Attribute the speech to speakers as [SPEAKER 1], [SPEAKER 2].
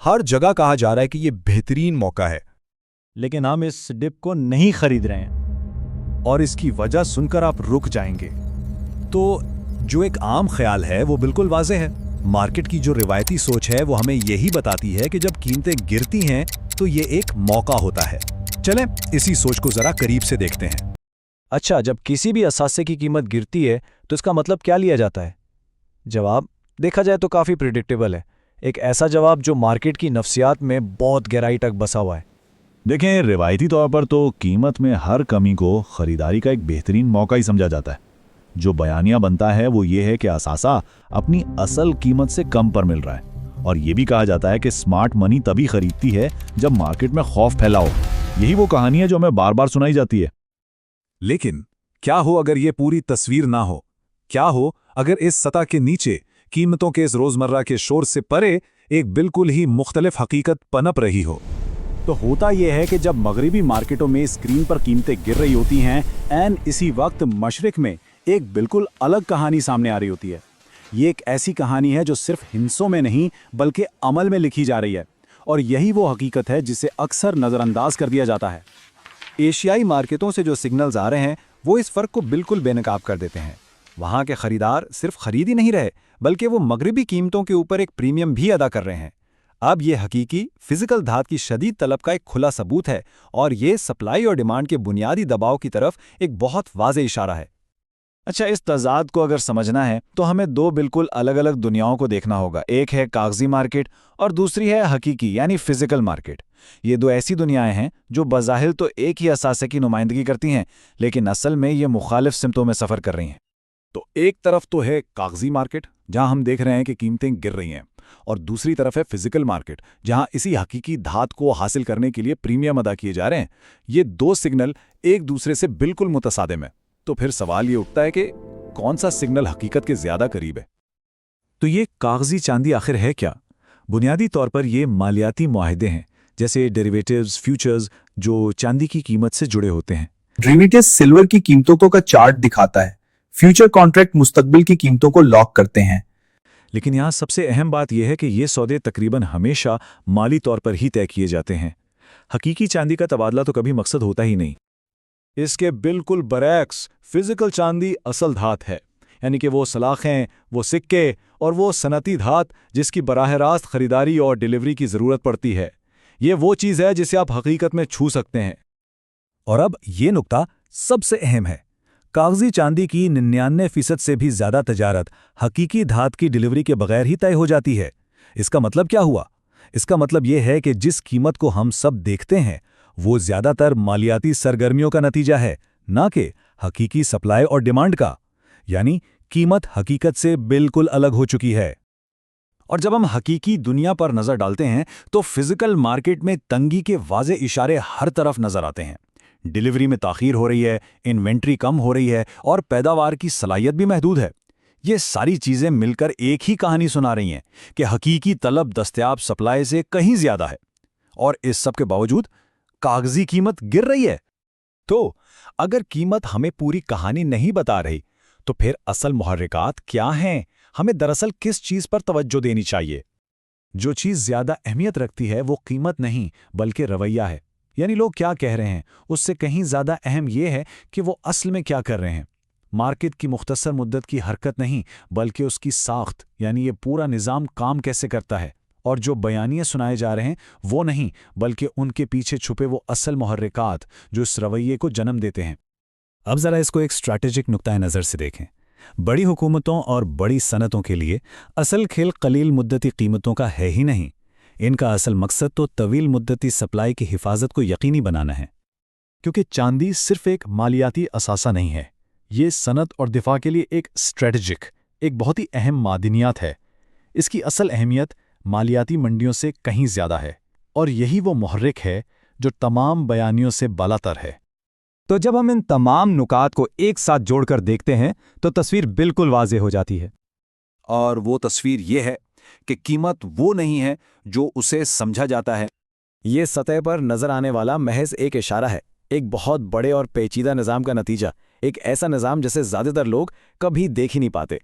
[SPEAKER 1] हर जगह कहा जा रहा है कि ये बेहतरीन मौका है,
[SPEAKER 2] लेकिन हम इस डिप को नहीं खरीद रहे हैं।
[SPEAKER 1] और इसकी वजह सुनकर आप रुक जाएंगे। तो जो एक आम ख्याल है वो बिल्कुल वाज़ेह है। मार्केट की जो रिवायती सोच है वो हमें यही बताती है कि जब कीमतें गिरती हैं तो ये एक मौका होता है। चलें इसी सोच को ज़रा करीब से देखते हैं।
[SPEAKER 2] अच्छा, जब किसी भी असासे की कीमत गिरती है तो इसका मतलब क्या लिया जाता है? जवाब देखा जाए तो काफ़ी प्रिडिक्टेबल है। एक ऐसा जवाब जो मार्केट की नफ्सियात में बहुत गहराई तक बसा हुआ है।
[SPEAKER 3] देखें, रिवायती तौर पर तो कीमत में हर कमी को खरीदारी का एक बेहतरीन मौका ही समझा जाता है। जो बयानिया बनता है वो ये है कि असासा अपनी असल कीमत से कम पर मिल रहा है, और ये भी कहा जाता है कि स्मार्ट मनी तभी खरीदती है जब मार्केट में खौफ फैला हो। यही वो कहानी है जो हमें बार बार सुनाई जाती है।
[SPEAKER 1] लेकिन क्या हो अगर ये पूरी तस्वीर ना हो? क्या हो अगर इस सतह के नीचे कीमतों के इस रोजमर्रा के शोर से परे एक बिल्कुल ही मुख्तलिफ हकीकत पनप रही हो?
[SPEAKER 2] तो होता यह है कि जब मगरिबी मार्केटों में स्क्रीन पर कीमतें गिर रही होती हैं, एन इसी वक्त मशरिक में एक बिल्कुल अलग कहानी सामने आ रही होती है। ये एक ऐसी कहानी है जो सिर्फ हिंसों में नहीं बल्कि अमल में लिखी जा रही है, और यही वो हकीकत है जिसे अक्सर नज़रअंदाज कर दिया जाता है।
[SPEAKER 1] एशियाई मार्केटों से जो सिग्नल्स आ रहे हैं वो इस फर्क को बिल्कुल बेनकाब कर देते हैं। वहाँ के खरीदार सिर्फ खरीद ही नहीं रहे बल्कि वो मगरिबी कीमतों के ऊपर एक प्रीमियम भी अदा कर रहे हैं। अब ये हकीकी फिजिकल धात की शदीद तलब का एक खुला सबूत है, और ये सप्लाई और डिमांड के बुनियादी दबाव की तरफ एक बहुत वाज़ेह इशारा है।
[SPEAKER 2] अच्छा, इस तज़ाद को अगर समझना है तो हमें दो बिल्कुल अलग अलग दुनियाओं को देखना होगा। एक है कागजी मार्केट और दूसरी है हकीकी यानी फिजिकल मार्केट। ये दो ऐसी दुनियाएं हैं जो बज़ाहिर तो एक ही असासे की नुमाइंदगी करती हैं, लेकिन असल में ये मुखालिफ सिमतों में सफ़र कर रही हैं।
[SPEAKER 1] तो एक तरफ तो है कागजी मार्केट जहां हम देख रहे हैं कि कीमतें गिर रही हैं, और दूसरी तरफ है फिजिकल मार्केट जहां इसी हकीकी धात को हासिल करने के लिए प्रीमियम अदा किए जा रहे हैं। ये दो सिग्नल एक दूसरे से बिल्कुल मुतसादिम है। तो फिर सवाल ये उठता है कि कौन सा सिग्नल हकीकत के ज्यादा करीब है?
[SPEAKER 4] तो ये कागजी चांदी आखिर है क्या? बुनियादी तौर पर ये मालियाती मुआहदे हैं, जैसे डेरिवेटिव्स, फ्यूचर्स, जो चांदी की कीमत से जुड़े होते हैं।
[SPEAKER 5] डेरिवेटिव्स सिल्वर की कीमतों का चार्ट दिखाता है। फ्यूचर कॉन्ट्रैक्ट मुस्तकबिल की कीमतों को लॉक करते हैं।
[SPEAKER 4] लेकिन यहाँ सबसे अहम बात यह है कि ये सौदे तकरीबन हमेशा माली तौर पर ही तय किए जाते हैं। हकीकी चांदी का तबादला तो कभी मकसद होता ही नहीं।
[SPEAKER 1] इसके बिल्कुल बरैक्स फिजिकल चांदी असल धात है, यानी कि वो सलाखें, वो सिक्के और वो सनती धात जिसकी बराह रास्त खरीदारी और डिलीवरी की ज़रूरत पड़ती है। ये वो चीज़ है जिसे आप हकीकत में छू सकते हैं।
[SPEAKER 4] और अब ये नुक्ता सबसे अहम है। कागजी चांदी की 99% से भी ज़्यादा तजारत हकीकी धात की डिलीवरी के बगैर ही तय हो जाती है। इसका मतलब क्या हुआ? इसका मतलब यह है कि जिस कीमत को हम सब देखते हैं वो ज़्यादातर मालियाती सरगर्मियों का नतीजा है, ना कि हकीकी सप्लाई और डिमांड का। यानी कीमत हकीकत से बिल्कुल अलग हो चुकी है।
[SPEAKER 1] और जब हम हकीकी दुनिया पर नज़र डालते हैं तो फिजिकल मार्केट में तंगी के वाज़े इशारे हर तरफ नज़र आते हैं। डिलीवरी में ताख़ीर हो रही है, इन्वेंट्री कम हो रही है और पैदावार की सलाहियत भी महदूद है। ये सारी चीज़ें मिलकर एक ही कहानी सुना रही हैं कि हकीकी तलब दस्तयाब सप्लाई से कहीं ज़्यादा है, और इस सब के बावजूद कागजी कीमत गिर रही है। तो अगर कीमत हमें पूरी कहानी नहीं बता रही तो फिर असल मुहर्रिकात क्या हैं? हमें दरअसल किस चीज़ पर तवज्जो देनी चाहिए?
[SPEAKER 4] जो चीज़ ज़्यादा अहमियत रखती है वो कीमत नहीं बल्कि रवैया है। यानी लोग क्या कह रहे हैं उससे कहीं ज़्यादा अहम यह है कि वो असल में क्या कर रहे हैं। मार्केट की मुख्तसर मुद्दत की हरकत नहीं बल्कि उसकी साख्त, यानी ये पूरा निज़ाम काम कैसे करता है। और जो बयानिए सुनाए जा रहे हैं वो नहीं बल्कि उनके पीछे छुपे वो असल मुहर्रिकात जो इस रवैये को जन्म देते हैं।
[SPEAKER 1] अब ज़रा इसको एक स्ट्रैटेजिक नुक्ता नज़र से देखें। बड़ी हुकूमतों और बड़ी सनतों के लिए असल खेल कलील मुद्दती कीमतों का है ही नहीं। इनका असल मकसद तो तवील मुद्दती सप्लाई की हिफाजत को यकीनी बनाना है। क्योंकि चांदी सिर्फ एक मालियाती असासा नहीं है, ये सनत और दिफा के लिए एक स्ट्रैटेजिक, एक बहुत ही अहम मादनियात है। इसकी असल अहमियत मालियाती मंडियों से कहीं ज़्यादा है, और यही वो मुहर्रिक है जो तमाम बयानियों से बालातर है।
[SPEAKER 6] तो जब हम इन तमाम नुकात को एक साथ जोड़कर देखते हैं तो तस्वीर बिल्कुल वाज़ेह हो जाती है।
[SPEAKER 1] और वो तस्वीर ये है कि कीमत वो नहीं है जो उसे समझा जाता है।
[SPEAKER 2] ये सतह पर नज़र आने वाला महज एक इशारा है, एक बहुत बड़े और पेचीदा निज़ाम का नतीजा, एक ऐसा निज़ाम जिसे ज़्यादातर लोग कभी देख ही नहीं पाते।